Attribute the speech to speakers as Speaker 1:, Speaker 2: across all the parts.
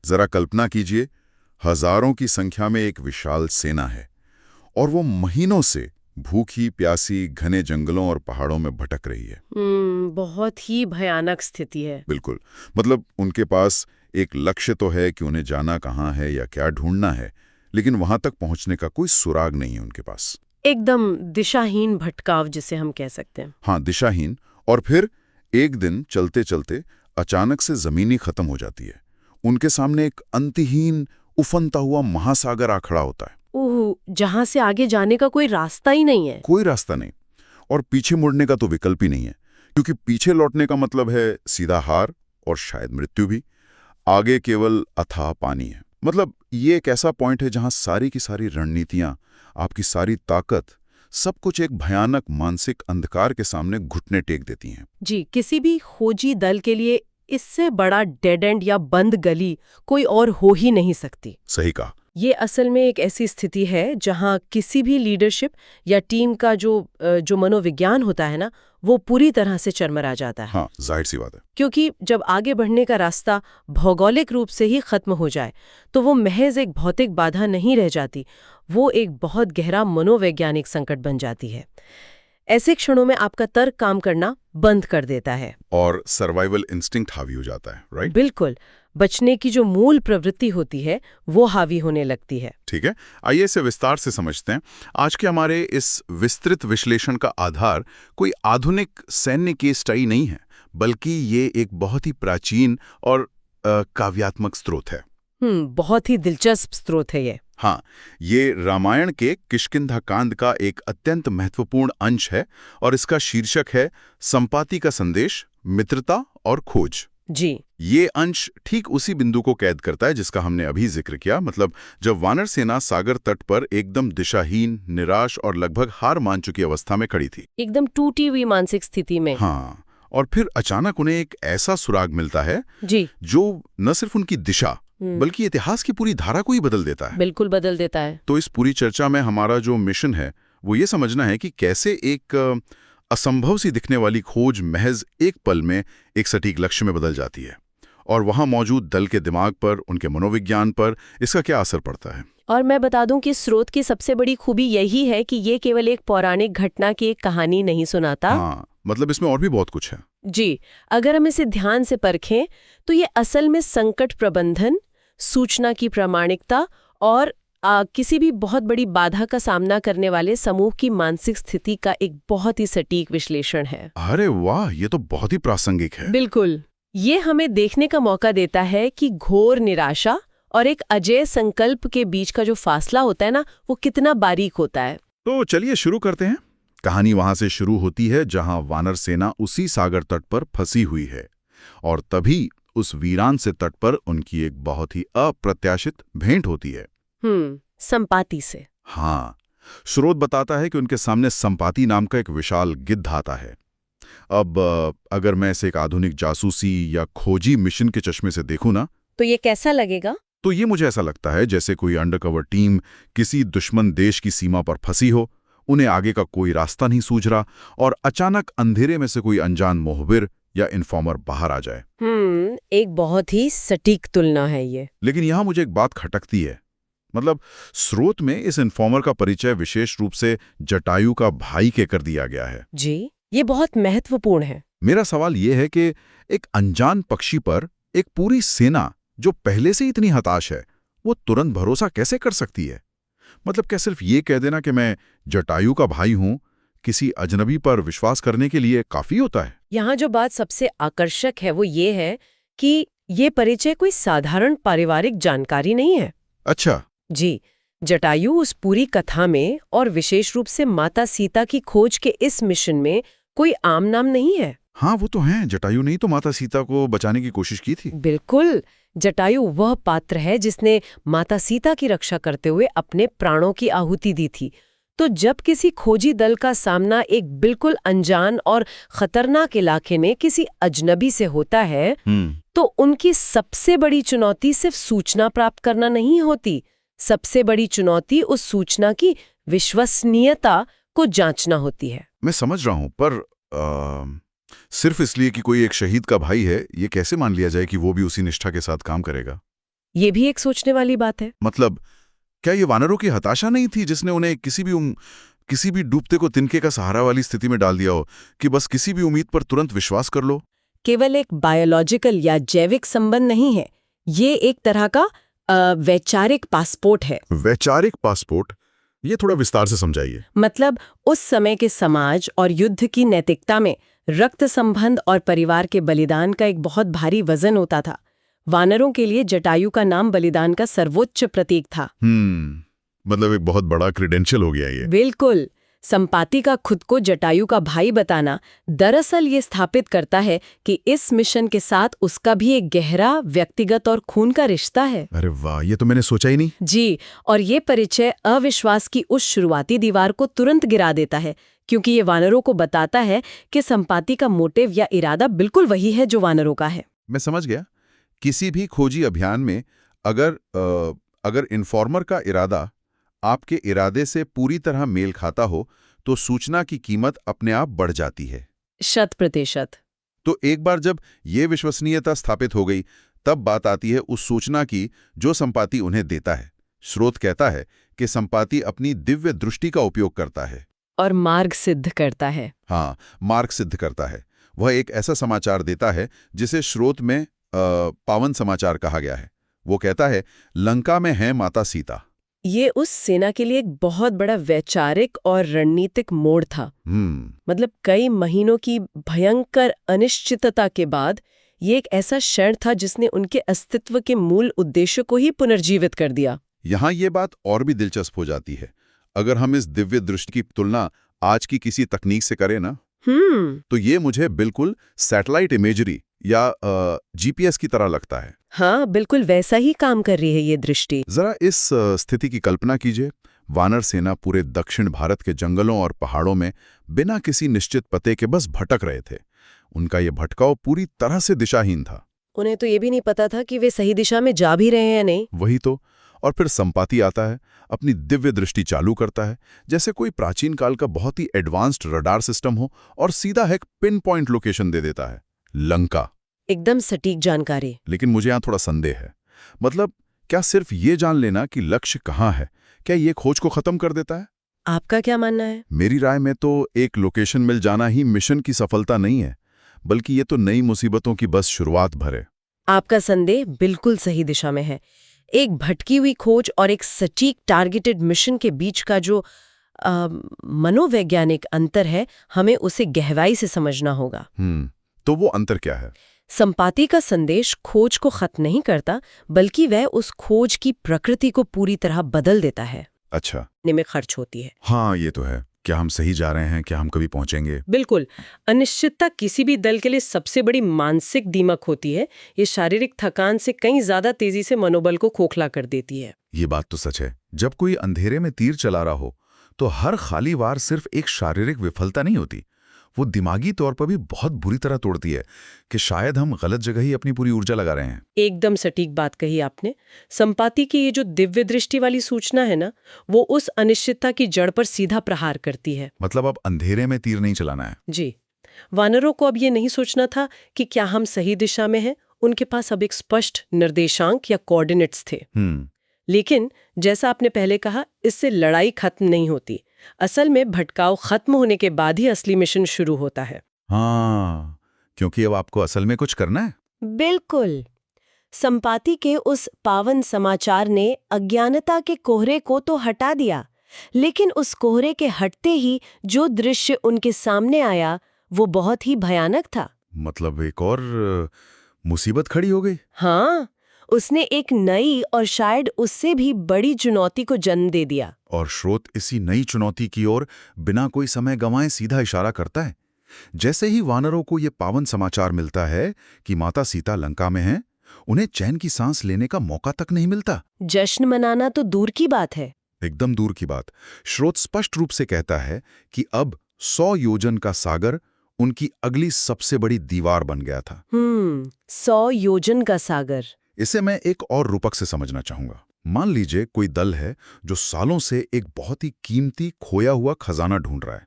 Speaker 1: जरा कल्पना कीजिए, हजारों की संख्या में एक विशाल सेना है और वो महीनों से भूखी प्यासी घने जंगलों और पहाड़ों में भटक रही है।
Speaker 2: बहुत ही भयानक स्थिति है।
Speaker 1: बिल्कुल। मतलब उनके पास एक लक्ष्य तो है कि उन्हें जाना कहाँ है या क्या ढूंढना है, लेकिन वहां तक पहुंचने का कोई सुराग नहीं है उनके पास।
Speaker 2: एकदम दिशाहीन भटकाव जिसे हम कह सकते हैं।
Speaker 1: हाँ, दिशाहीन। और फिर एक दिन चलते चलते अचानक से जमीन ही खत्म हो जाती है। उनके सामने एक अंतहीन उफनता हुआ महासागर आ खड़ा होता है।
Speaker 2: ओह, जहां से आगे जाने का कोई रास्ता ही नहीं है।
Speaker 1: कोई रास्ता नहीं, और पीछे मुड़ने का तो विकल्प ही नहीं है, क्योंकि पीछे लौटने का मतलब है सीधा हार और शायद मृत्यु भी। आगे केवल अथाह पानी है। मतलब ये एक ऐसा पॉइंट है जहां सारी की सारी रणनीतियां, आपकी सारी ताकत, सब कुछ एक भयानक मानसिक अंधकार के सामने घुटने टेक देती हैं।
Speaker 2: जी, किसी भी खोजी दल के लिए इससे बड़ा डेड एंड या बंद गली कोई और हो ही नहीं सकती।
Speaker 1: सही कहा।
Speaker 2: ये असल में एक ऐसी स्थिति है जहां किसी भी लीडरशिप या टीम का जो मनोविज्ञान होता है ना, वो पूरी तरह से चरमरा जाता है।
Speaker 1: हाँ, जाहिर सी बात है।
Speaker 2: क्योंकि जब आगे बढ़ने का रास्ता भौगोलिक रूप से ही खत्म हो जाए, तो वो महज एक भौतिक बाधा नहीं रह जाती, वो एक बहुत गहरा मनोवैज्ञानिक संकट बन जाती है। ऐसे क्षणों में आपका तर्क काम करना बंद कर देता है
Speaker 1: और सर्वाइवल इंस्टिंक्ट हावी हो जाता है, राइट?
Speaker 2: बिल्कुल। बचने की जो मूल प्रवृत्ति होती है वो हावी होने लगती है।
Speaker 1: ठीक है, आइए इसे विस्तार से समझते हैं। आज के हमारे इस विस्तृत विश्लेषण का आधार कोई आधुनिक सैन्य केस स्टडी नहीं है, बल्कि ये एक बहुत ही प्राचीन और काव्यात्मक स्रोत है।
Speaker 2: बहुत ही दिलचस्प स्रोत है ये।
Speaker 1: हाँ, ये रामायण के किष्किंधा कांड का एक अत्यंत महत्वपूर्ण अंश है और इसका शीर्षक है संपाति का संदेश, मित्रता और खोज।
Speaker 2: जी,
Speaker 1: ये अंश ठीक उसी बिंदु को कैद करता है जिसका हमने अभी जिक्र किया। मतलब जब वानर सेना सागर तट पर एकदम दिशाहीन, निराश और लगभग हार मान चुकी अवस्था में खड़ी थी,
Speaker 2: एकदम टूटी हुई मानसिक स्थिति में।
Speaker 1: हाँ, और फिर अचानक उन्हें एक ऐसा सुराग मिलता है
Speaker 2: जी,
Speaker 1: जो न सिर्फ उनकी दिशा बल्कि इतिहास की पूरी धारा को ही बदल देता है।
Speaker 2: बिल्कुल बदल देता है।
Speaker 1: तो इस पूरी चर्चा में हमारा जो मिशन है वो ये समझना है कि कैसे एक असंभव सी दिखने वाली खोज महज एक पल में एक सटीक लक्ष्य में बदल जाती है, और वहां मौजूद दल के दिमाग पर, उनके मनोविज्ञान पर इसका क्या असर पड़ता है।
Speaker 2: और मैं बता दूं कि स्रोत की सबसे बड़ी खूबी यही है कि ये केवल एक पौराणिक घटना की एक कहानी नहीं सुनाता।
Speaker 1: हाँ, मतलब इसमें और भी बहुत कुछ है।
Speaker 2: जी, अगर हम इसे ध्यान से परखें तो ये असल में संकट प्रबंधन, सूचना की प्रामाणिकता और किसी भी बहुत बड़ी बाधा का सामना करने वाले समूह की मानसिक स्थिति का एक बहुत ही सटीक विश्लेषण है।
Speaker 1: अरे वाह, ये तो बहुत ही प्रासंगिक है।
Speaker 2: बिल्कुल। ये हमें देखने का मौका देता है कि घोर निराशा और एक अजेय संकल्प के बीच का जो फासला होता है ना, वो कितना बारीक होता है।
Speaker 1: तो चलिए शुरू करते हैं। कहानी वहां से शुरू होती है जहां वानर सेना उसी सागर तट पर फंसी हुई है, और तभी उस वीरान से तट पर उनकी एक बहुत ही अप्रत्याशित भेंट होती है।
Speaker 2: संपाति से।
Speaker 1: हाँ, स्रोत बताता है कि उनके सामने संपाति नाम का एक विशाल गिद्ध आता है। अब अगर मैं इसे एक आधुनिक जासूसी या खोजी मिशन के चश्मे से देखूं ना,
Speaker 2: तो ये कैसा लगेगा?
Speaker 1: तो ये मुझे ऐसा लगता है जैसे कोई अंडरकवर टीम किसी दुश्मन देश की सीमा पर फंसी हो, उन्हें आगे का कोई रास्ता नहीं सूझ रहा, और अचानक अंधेरे में से कोई अनजान मोहबिर या इन्फॉर्मर बाहर आ जाए।
Speaker 2: एक बहुत ही सटीक तुलना है ये।
Speaker 1: लेकिन यहां मुझे एक बात खटकती है। मतलब स्रोत में इस इन्फॉर्मर का परिचय विशेष रूप से जटायु का भाई के कर दिया गया है।
Speaker 2: जी, ये बहुत महत्वपूर्ण है।
Speaker 1: मेरा सवाल यह है कि एक अनजान पक्षी पर एक पूरी सेना जो पहले से इतनी हताश है, वो तुरंत भरोसा कैसे कर सकती है? मतलब क्या सिर्फ ये कह देना कि मैं जटायु का भाई हूं, किसी अजनबी पर विश्वास करने के लिए काफी होता है?
Speaker 2: यहाँ जो बात सबसे आकर्षक है वो ये है कि ये परिचय कोई साधारण पारिवारिक जानकारी नहीं है।
Speaker 1: अच्छा।
Speaker 2: जी, जटायु उस पूरी कथा में और विशेष रूप से माता सीता की खोज के इस मिशन में कोई आम नाम नहीं है।
Speaker 1: हाँ, वो तो हैं। जटायु ने ही तो माता सीता को बचाने की कोशिश की थी।
Speaker 2: बिल्कुल, जटायु वह पात्र है जिसने माता सीता की रक्षा करते हुए अपने प्राणों की आहुति दी थी। तो जब किसी खोजी दल का सामना एक बिल्कुल अनजान और खतरनाक इलाके में किसी अजनबी से होता है, तो उनकी सबसे बड़ी चुनौती सिर्फ सूचना प्राप्त करना नहीं होती। सबसे बड़ी चुनौती उस सूचना की विश्वसनीयता को जांचना होती है।
Speaker 1: मैं समझ रहा हूं, पर सिर्फ इसलिए कि कोई एक शहीद का भाई है, ये कैसे मान लिया जाए कि वो भी उसी निष्ठा के साथ काम करेगा?
Speaker 2: ये भी एक सोचने वाली बात है।
Speaker 1: मतलब क्या ये वानरों की हताशा नहीं थी जिसने उन्हें किसी भी डूबते को तिनके का सहारा वाली स्थिति में डाल दिया हो कि बस किसी भी उम्मीद पर तुरंत विश्वास कर लो?
Speaker 2: केवल एक बायोलॉजिकल या जैविक संबंध नहीं है, ये एक तरह का वैचारिक पासपोर्ट है।
Speaker 1: वैचारिक पासपोर्ट? ये थोड़ा विस्तार से समझाइए।
Speaker 2: मतलब उस समय के समाज और युद्ध की नैतिकता में रक्त संबंध और परिवार के बलिदान का एक बहुत भारी वजन होता था। वानरों के लिए जटायु का नाम बलिदान का सर्वोच्च प्रतीक था।
Speaker 1: मतलब एक बहुत बड़ा क्रेडेंशियल हो गया ये।
Speaker 2: बिल्कुल। संपाति का खुद को जटायु का भाई बताना दरअसल ये स्थापित करता है कि इस मिशन के साथ उसका भी एक गहरा व्यक्तिगत और खून का रिश्ता है।
Speaker 1: अरे वाह, ये तो मैंने सोचा ही नहीं।
Speaker 2: जी, और ये परिचय अविश्वास की उस शुरुआती दीवार को तुरंत गिरा देता है, क्योंकि ये वानरों को बताता है कि संपाति का मोटिव या इरादा बिल्कुल वही है जो वानरों का है।
Speaker 1: मैं समझ गया। किसी भी खोजी अभियान में अगर इन्फॉर्मर का इरादा आपके इरादे से पूरी तरह मेल खाता हो तो सूचना की कीमत अपने आप बढ़ जाती है।
Speaker 2: 100%।
Speaker 1: तो एक बार जब ये विश्वसनीयता स्थापित हो गई, तब बात आती है उस सूचना की जो संपाति उन्हें देता है। स्रोत कहता है कि संपाति अपनी दिव्य दृष्टि का उपयोग करता है
Speaker 2: और मार्ग सिद्ध करता है।
Speaker 1: हाँ, मार्ग सिद्ध करता है। वह एक ऐसा समाचार देता है जिसे स्रोत में पावन समाचार कहा गया है। वो कहता है, लंका में है माता सीता।
Speaker 2: ये उस सेना के लिए एक बहुत बड़ा वैचारिक और रणनीतिक मोड़ था। मतलब कई महीनों की भयंकर अनिश्चितता के बाद ये एक ऐसा क्षण था जिसने उनके अस्तित्व के मूल उद्देश्य को ही पुनर्जीवित कर दिया।
Speaker 1: यहाँ ये बात और भी दिलचस्प हो जाती है। अगर हम इस दिव्य दृष्टि की तुलना आज की किसी तकनीक से करें ना, तो ये मुझे बिल्कुल सैटेलाइट इमेजरी या जीपीएस की तरह लगता है।
Speaker 2: हाँ, बिल्कुल वैसा ही काम कर रही है ये दृष्टि।
Speaker 1: जरा इस स्थिति की कल्पना कीजिए। वानर सेना पूरे दक्षिण भारत के जंगलों और पहाड़ों में बिना किसी निश्चित पते के बस भटक रहे थे। उनका ये भटकाव पूरी तरह से दिशाहीन था।
Speaker 2: उन्हें तो ये भी नहीं पता था कि वे सही दिशा में जा भी रहे हैं या नहीं।
Speaker 1: वही तो। और फिर संपाति आता है, अपनी दिव्य दृष्टि चालू करता है, जैसे कोई प्राचीन काल का बहुत ही एडवांस्ड रडार सिस्टम हो, और सीधा एक पिन पॉइंट लोकेशन दे देता है, लंका।
Speaker 2: एकदम सटीक जानकारी।
Speaker 1: लेकिन मुझे यहाँ थोड़ा संदेह है। मतलब क्या सिर्फ ये जान लेना कि लक्ष्य कहाँ है, क्या ये खोज को खत्म कर देता है?
Speaker 2: आपका क्या मानना है?
Speaker 1: मेरी राय में तो एक लोकेशन मिल जाना ही मिशन की सफलता नहीं है, बल्कि ये तो नई मुसीबतों की बस शुरुआत भर है।
Speaker 2: आपका संदेह बिल्कुल सही दिशा में है। एक भटकी हुई खोज और एक सटीक टारगेटेड मिशन के बीच का जो मनोवैज्ञानिक अंतर है, हमें उसे गहराई से समझना होगा।
Speaker 1: तो वो अंतर क्या है?
Speaker 2: संपाति का संदेश खोज को खत्म नहीं करता, बल्कि वह उस खोज की प्रकृति को पूरी तरह बदल देता है।
Speaker 1: अच्छा।
Speaker 2: में खर्च होती है।
Speaker 1: हाँ, ये तो है। क्या हम सही जा रहे हैं? क्या हम कभी पहुंचेंगे?
Speaker 2: बिल्कुल। अनिश्चितता किसी भी दल के लिए सबसे बड़ी मानसिक दीमक होती है। ये शारीरिक थकान से कहीं ज्यादा तेजी से मनोबल को खोखला कर देती है।
Speaker 1: ये बात तो सच है। जब कोई अंधेरे में तीर चला रहा हो तो हर खाली वार सिर्फ एक शारीरिक विफलता नहीं होती, वो दिमागी तौर पर भी बहुत बुरी तरह तोड़ती है कि शायद हम गलत जगह ही अपनी पूरी ऊर्जा लगा रहे हैं।
Speaker 2: एकदम सटीक बात कही आपने। संपाति की ये जो दिव्य दृष्टि वाली सूचना है ना, वो उस अनिश्चितता की जड़ पर सीधा प्रहार करती है।
Speaker 1: मतलब अब अंधेरे में तीर नहीं चलाना है।
Speaker 2: जी। वानरों को अब ये नहीं सोचना था कि क्या हम सही दिशा में हैं। उनके पास अब एक स्पष्ट निर्देशांक या कोऑर्डिनेट्स थे। लेकिन जैसा आपने पहले कहा, इससे लड़ाई खत्म नहीं होती। असल में भटकाव खत्म होने के बाद ही असली मिशन शुरू होता है।
Speaker 1: हाँ, क्योंकि अब आपको असल में कुछ करना है।
Speaker 2: बिल्कुल। संपाति के उस पावन समाचार ने अज्ञानता के कोहरे को तो हटा दिया, लेकिन उस कोहरे के हटते ही जो दृश्य उनके सामने आया वो बहुत ही भयानक था।
Speaker 1: मतलब एक और मुसीबत खड़ी हो गई।
Speaker 2: हाँ, उसने एक नई और शायद उससे भी बड़ी चुनौती को जन्म दे दिया।
Speaker 1: और स्रोत इसी नई चुनौती की ओर बिना कोई समय गंवाए सीधा इशारा करता है। जैसे ही वानरों को ये पावन समाचार मिलता है कि माता सीता लंका में हैं, उन्हें चैन की सांस लेने का मौका तक नहीं मिलता।
Speaker 2: जश्न मनाना तो दूर की बात है।
Speaker 1: एकदम दूर की बात। स्रोत स्पष्ट रूप से कहता है कि अब 100 योजन का सागर उनकी अगली सबसे बड़ी दीवार बन गया था।
Speaker 2: 100 योजन का सागर।
Speaker 1: इसे मैं एक और रूपक से समझना चाहूंगा। मान लीजिए कोई दल है जो सालों से एक बहुत ही कीमती खोया हुआ खजाना ढूंढ रहा है।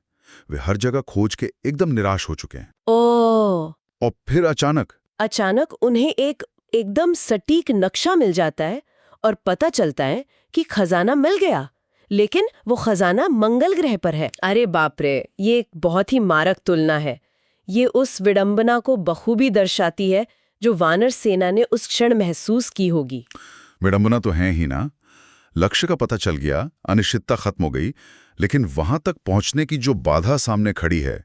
Speaker 1: वे हर जगह खोज के एकदम निराश हो चुके हैं।
Speaker 2: ओह।
Speaker 1: और फिर अचानक
Speaker 2: उन्हें एक एकदम सटीक नक्शा मिल जाता है और पता चलता है कि खजाना मिल गया, लेकिन वो खजाना मंगल ग्रह पर है। अरे बाप रे, ये एक बहुत ही मारक तुलना है। ये उस विडंबना को बखूबी दर्शाती है जो वानर सेना ने उस क्षण महसूस की होगी।
Speaker 1: विडंबना तो है ही ना। लक्ष्य का पता चल गया, अनिश्चितता खत्म हो गई, लेकिन वहां तक पहुंचने की जो बाधा सामने खड़ी है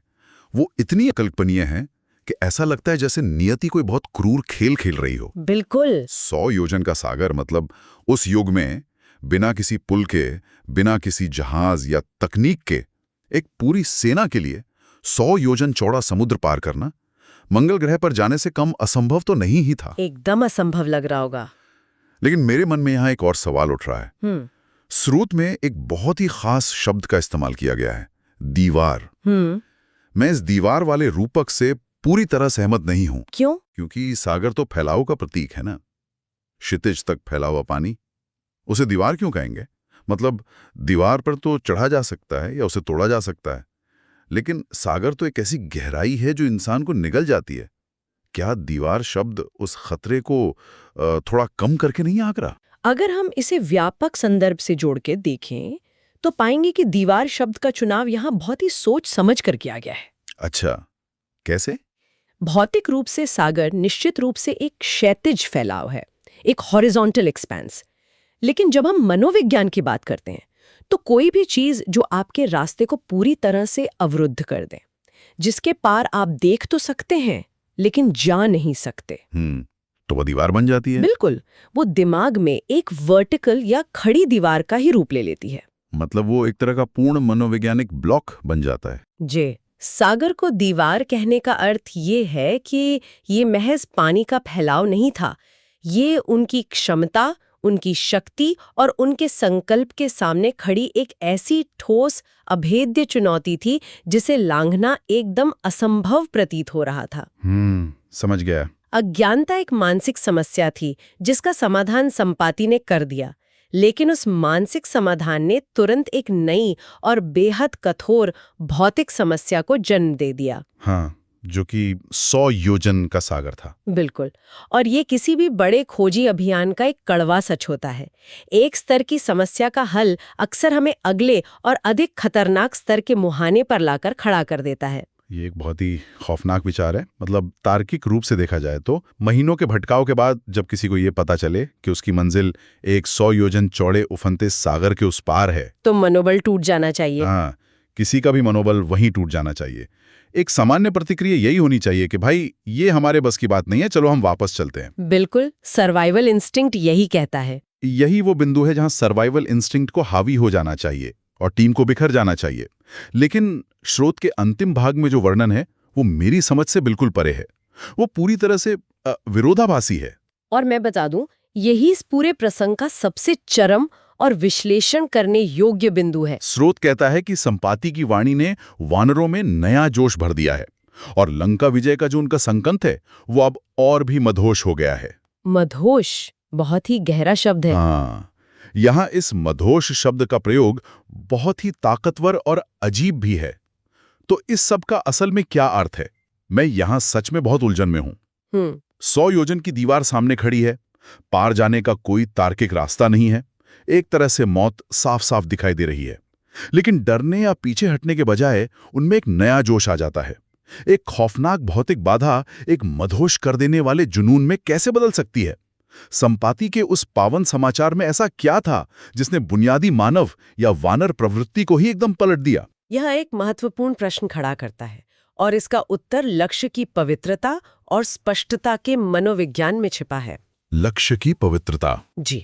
Speaker 1: वो इतनी अकल्पनीय है कि ऐसा लगता है जैसे नियति कोई बहुत क्रूर खेल खेल रही हो।
Speaker 2: बिल्कुल।
Speaker 1: 100 योजन का सागर, मतलब उस युग में बिना किसी पुल के, बिना किसी जहाज या तकनीक के एक पूरी सेना के लिए 100 योजन चौड़ा समुद्र पार करना मंगल ग्रह पर जाने से कम असंभव तो नहीं ही था।
Speaker 2: एकदम असंभव लग रहा होगा।
Speaker 1: लेकिन मेरे मन में यहाँ एक और सवाल उठ रहा है। स्रोत में एक बहुत ही खास शब्द का इस्तेमाल किया गया है, दीवार। मैं इस दीवार वाले रूपक से पूरी तरह सहमत नहीं हूं।
Speaker 2: क्यों?
Speaker 1: क्योंकि सागर तो फैलाव का प्रतीक है ना, क्षितिज तक फैला हुआ पानी, उसे दीवार क्यों कहेंगे? मतलब दीवार पर तो चढ़ा जा सकता है या उसे तोड़ा जा सकता है, लेकिन सागर तो एक ऐसी गहराई है जो इंसान को निगल जाती है। क्या दीवार शब्द उस खतरे को थोड़ा कम करके नहीं आंक रहा?
Speaker 2: अगर हम इसे व्यापक संदर्भ से जोड़ के देखें तो पाएंगे कि दीवार शब्द का चुनाव यहाँ बहुत ही सोच समझ कर किया गया है।
Speaker 1: अच्छा, कैसे?
Speaker 2: भौतिक रूप से सागर निश्चित रूप से एक क्षैतिज फैलाव है, एक हॉरिजॉन्टल एक्सपेंस। लेकिन जब हम मनोविज्ञान की बात करते हैं तो कोई भी चीज जो आपके रास्ते को पूरी तरह से अवरुद्ध कर दे, जिसके पार आप देख तो सकते हैं लेकिन जा नहीं सकते,
Speaker 1: तो वो दीवार बन जाती है।
Speaker 2: बिल्कुल, वो दिमाग में एक वर्टिकल या खड़ी दीवार का ही रूप ले लेती है।
Speaker 1: मतलब वो एक तरह का पूर्ण मनोवैज्ञानिक ब्लॉक बन जाता है।
Speaker 2: जी, सागर को दीवार कहने का अर्थ ये है कि ये महज पानी का फैलाव नहीं था, ये उनकी क्षमता, उनकी शक्ति और उनके संकल्प के सामने खड़ी एक ऐसी ठोस अभेद्य चुनौती थी जिसे लांघना एकदम असंभव प्रतीत हो रहा था।
Speaker 1: समझ गया।
Speaker 2: अज्ञानता एक मानसिक समस्या थी जिसका समाधान संपाति ने कर दिया, लेकिन उस मानसिक समाधान ने तुरंत एक नई और बेहद कठोर भौतिक समस्या को जन्म दे दिया।
Speaker 1: हाँ, जो कि 100 योजन का सागर था।
Speaker 2: बिल्कुल, और ये किसी भी बड़े खोजी अभियान का एक कड़वा सच होता है। एक स्तर की समस्या का हल अक्सर हमें अगले और अधिक खतरनाक स्तर के मुहाने पर लाकर खड़ा कर देता है।
Speaker 1: ये एक बहुत ही खौफनाक विचार है। मतलब तार्किक रूप से देखा जाए तो महीनों के भटकाव के बाद जब किसी को ये पता चले कि उसकी मंजिल एक 100 योजन चौड़े उफनते सागर के उस पार है,
Speaker 2: तो मनोबल टूट जाना चाहिए।
Speaker 1: हाँ, किसी का भी मनोबल वहीं टूट जाना चाहिए। एक सामान्य प्रतिक्रिया यही होनी चाहिए कि भाई ये हमारे बस की बात नहीं है, चलो हम वापस चलते हैं।
Speaker 2: बिल्कुल, सर्वाइवल इंस्टिंक्ट यही कहता है।
Speaker 1: यही वो बिंदु है जहां सर्वाइवल इंस्टिंक्ट को हावी हो जाना चाहिए और टीम को बिखर जाना चाहिए। लेकिन स्रोत के अंतिम भाग में जो वर्णन है वो मेरी समझ से बिल्कुल परे है। वो पूरी तरह से विरोधाभासी है।
Speaker 2: और मैं बता दूं, यही इस पूरे प्रसंग का सबसे चरम और विश्लेषण करने योग्य बिंदु है।
Speaker 1: स्रोत कहता है कि संपाति की वाणी ने वानरों में नया जोश भर दिया है और लंका विजय का जो उनका संकल्प है वो अब और भी मदहोश हो गया है।
Speaker 2: मदहोश बहुत ही गहरा शब्द है।
Speaker 1: हाँ, यहाँ इस मदहोश शब्द का प्रयोग बहुत ही ताकतवर और अजीब भी है। तो इस सब का असल में क्या अर्थ है? मैं यहाँ सच में बहुत उलझन में हूं। 100 योजन की दीवार सामने खड़ी है, पार जाने का कोई तार्किक रास्ता नहीं है, एक तरह से मौत साफ साफ दिखाई दे रही है। लेकिन डरने या पीछे हटने के बजाय उनमें एक नया जोश आ जाता है। एक खौफनाक भौतिक बाधा एक मदहोश कर देने वाले जुनून में कैसे बदल सकती है? संपाति के उस पावन समाचार में ऐसा क्या था जिसने बुनियादी मानव या वानर प्रवृत्ति को ही एकदम पलट दिया?
Speaker 2: यह एक महत्वपूर्ण प्रश्न खड़ा करता है और इसका उत्तर लक्ष्य की पवित्रता और स्पष्टता के मनोविज्ञान में छिपा है।
Speaker 1: लक्ष्य की पवित्रता?
Speaker 2: जी,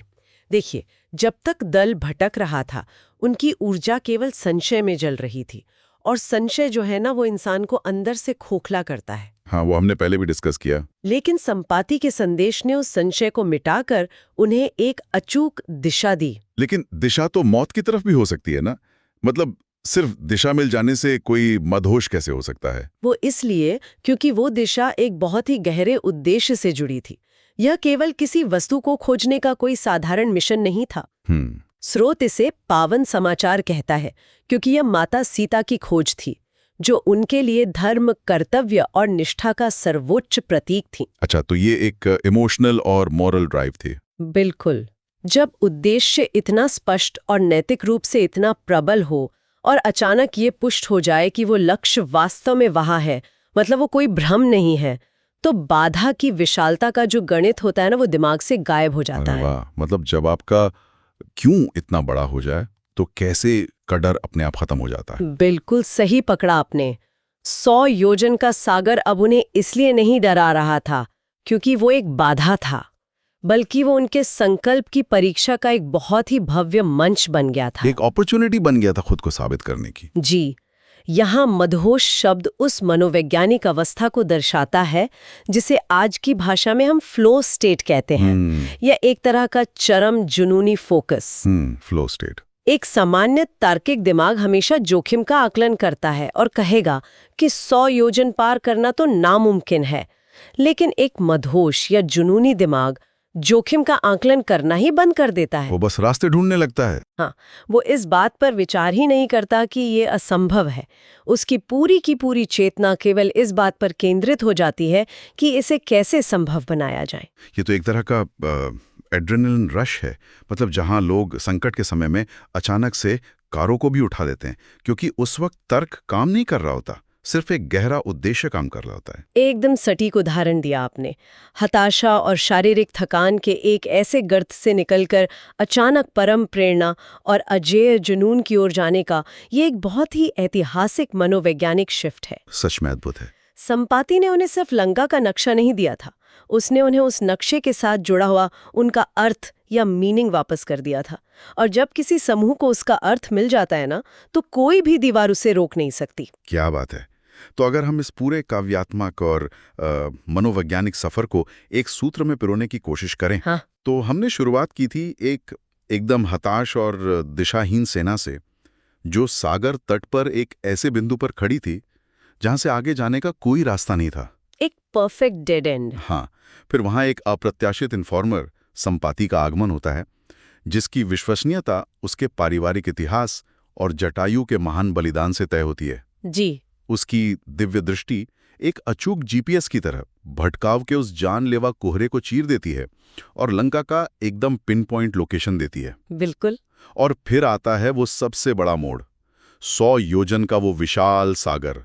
Speaker 2: देखिए, जब तक दल भटक रहा था उनकी ऊर्जा केवल संशय में जल रही थी, और संशय जो है ना वो इंसान को अंदर से खोखला करता है।
Speaker 1: हाँ, वो हमने पहले भी डिस्कस किया।
Speaker 2: लेकिन संपाति के संदेश ने उस संशय को मिटाकर उन्हें एक अचूक दिशा दी।
Speaker 1: लेकिन दिशा तो मौत की तरफ भी हो सकती है ना? मतलब सिर्फ दिशा मिल जाने से कोई मदहोश कैसे हो सकता है?
Speaker 2: वो इसलिए क्योंकि वो दिशा एक बहुत ही गहरे उद्देश्य से जुड़ी थी। यह केवल किसी वस्तु को खोजने का कोई साधारण मिशन नहीं था।
Speaker 1: हम्म।
Speaker 2: स्रोत इसे पावन समाचार कहता है क्योंकि यह माता सीता की खोज थी, जो उनके लिए धर्म, कर्तव्य और निष्ठा का सर्वोच्च प्रतीक थी।
Speaker 1: अच्छा, तो ये एक इमोशनल और मॉरल ड्राइव थी।
Speaker 2: बिल्कुल। जब उद्देश्य इतना स्पष्ट और नैतिक रूप से इतना प्रबल हो और अचानक ये पुष्ट हो जाए कि वो लक्ष्य वास्तव में वहां है, मतलब वो कोई भ्रम नहीं है, तो बाधा की विशालता का जो गणित होता है ना, वो दिमाग से गायब हो जाता
Speaker 1: अरे
Speaker 2: है।
Speaker 1: वाह, मतलब जब आपका क्यों इतना बड़ा हो जाए तो कैसे का डर अपने आप खत्म हो जाता है।
Speaker 2: बिल्कुल सही पकड़ा आपने। 100 योजन का सागर अब उन्हें इसलिए नहीं डरा रहा था क्योंकि वो एक बाधा था, बल्कि वो उनके संकल्प की परीक्षा का एक बहुत ही भव्य मंच बन गया था।
Speaker 1: एक अपॉर्चुनिटी बन गया था खुद को साबित करने की।
Speaker 2: जी, यहाँ मदहोश शब्द उस मनोवैज्ञानिक अवस्था को दर्शाता है जिसे आज की भाषा में हम फ्लो स्टेट कहते हैं, या एक तरह का चरम जुनूनी फोकस।
Speaker 1: Flow state.
Speaker 2: एक सामान्य तार्किक दिमाग हमेशा जोखिम का आकलन करता है और कहेगा कि 100 योजन पार करना तो नामुमकिन है, लेकिन एक मदहोश या जुनूनी दिमाग जोखिम का आकलन करना ही बंद कर देता है।
Speaker 1: वो बस रास्ते ढूंढने लगता है।
Speaker 2: हाँ, वो इस बात पर विचार ही नहीं करता कि ये असंभव है। उसकी पूरी की पूरी चेतना केवल इस बात पर केंद्रित हो जाती है कि इसे कैसे संभव बनाया जाए।
Speaker 1: ये तो एक तरह का एड्रेनलिन रश है, मतलब जहां लोग संकट के समय में अचानक से कारों को भी उठा देते हैं, क्योंकि उस वक्त तर्क काम नहीं कर रहा होता, सिर्फ एक गहरा उद्देश्य काम कर रहा होता है।
Speaker 2: एकदम सटीक उदाहरण दिया आपने। हताशा और शारीरिक थकान के एक ऐसे गर्त से निकलकर अचानक परम प्रेरणा और अजेय जुनून की ओर जाने का ये एक बहुत ही ऐतिहासिक मनोवैज्ञानिक शिफ्ट है।
Speaker 1: सच में अद्भुत है।
Speaker 2: संपाति ने उन्हें सिर्फ लंका का नक्शा नहीं दिया था, उसने उन्हें उस नक्शे के साथ जुड़ा हुआ उनका अर्थ या मीनिंग वापस कर दिया था। और जब किसी समूह को उसका अर्थ मिल जाता है ना, तो कोई भी दीवार उसे रोक नहीं सकती।
Speaker 1: क्या बात है। तो अगर हम इस पूरे काव्यात्मक और मनोवैज्ञानिक सफर को एक सूत्र में पिरोने की कोशिश करें,
Speaker 2: हाँ।
Speaker 1: तो हमने शुरुआत की थी एकदम हताश और दिशाहीन सेना से, जो सागर तट पर एक ऐसे बिंदु पर खड़ी थी जहां से आगे जाने का कोई रास्ता नहीं था।
Speaker 2: एक परफेक्ट डेड एंड।
Speaker 1: हाँ, फिर वहां एक अप्रत्याशित इन्फॉर्मर संपाति का आगमन होता है, जिसकी विश्वसनीयता उसके पारिवारिक इतिहास और जटायु के महान बलिदान से तय होती है।
Speaker 2: जी।
Speaker 1: उसकी दिव्य दृष्टि एक अचूक जीपीएस की तरह भटकाव के उस जानलेवा कोहरे को चीर देती है और लंका का एकदम पिन पॉइंट लोकेशन देती है।
Speaker 2: बिल्कुल।
Speaker 1: और फिर आता है वो सबसे बड़ा मोड़, 100 योजन का वो विशाल सागर,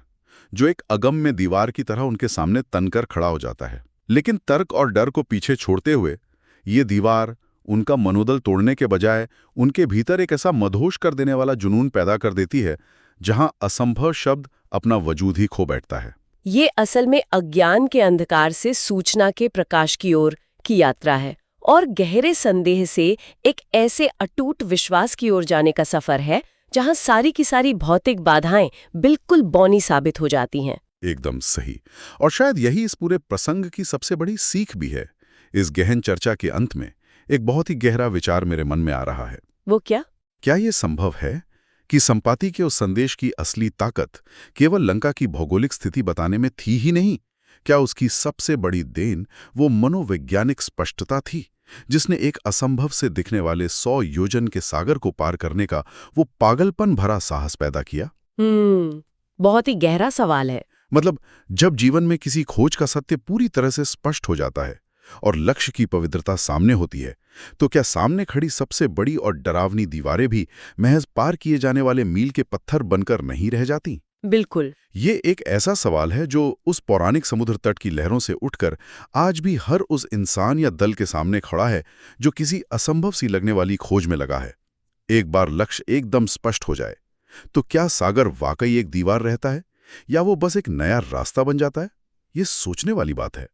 Speaker 1: जो एक अगम्य दीवार की तरह उनके सामने तनकर खड़ा हो जाता है। लेकिन तर्क और डर को पीछे छोड़ते हुए ये दीवार उनका मनोदल तोड़ने के बजाय उनके भीतर एक ऐसा मदहोश कर देने वाला जुनून पैदा कर देती है जहां असंभव शब्द अपना वजूद ही खो बैठता है।
Speaker 2: ये असल में अज्ञान के अंधकार से सूचना के प्रकाश की ओर की यात्रा है और गहरे संदेह से एक ऐसे अटूट विश्वास की ओर जाने का सफर है जहां सारी की सारी भौतिक बाधाएं बिल्कुल बौनी साबित हो जाती हैं।
Speaker 1: एकदम सही। और शायद यही इस पूरे प्रसंग की सबसे बड़ी सीख भी है। इस गहन चर्चा के अंत में एक बहुत ही गहरा विचार मेरे मन में आ रहा है।
Speaker 2: वो क्या?
Speaker 1: क्या ये संभव है कि संपाति के उस संदेश की असली ताकत केवल लंका की भौगोलिक स्थिति बताने में थी ही नहीं? क्या उसकी सबसे बड़ी देन वो मनोवैज्ञानिक स्पष्टता थी, जिसने एक असंभव से दिखने वाले 100 योजन के सागर को पार करने का वो पागलपन भरा साहस पैदा किया?
Speaker 2: बहुत ही गहरा सवाल है।
Speaker 1: मतलब जब जीवन में किसी खोज का सत्य पूरी तरह से स्पष्ट हो जाता है और लक्ष्य की पवित्रता सामने होती है, तो क्या सामने खड़ी सबसे बड़ी और डरावनी दीवारें भी महज पार किए जाने वाले मील के पत्थर बनकर नहीं रह जाती?
Speaker 2: बिल्कुल।
Speaker 1: ये एक ऐसा सवाल है जो उस पौराणिक समुद्र तट की लहरों से उठकर आज भी हर उस इंसान या दल के सामने खड़ा है जो किसी असंभव सी लगने वाली खोज में लगा है। एक बार लक्ष्य एकदम स्पष्ट हो जाए, तो क्या सागर वाकई एक दीवार रहता है या वो बस एक नया रास्ता बन जाता है? ये सोचने वाली बात है।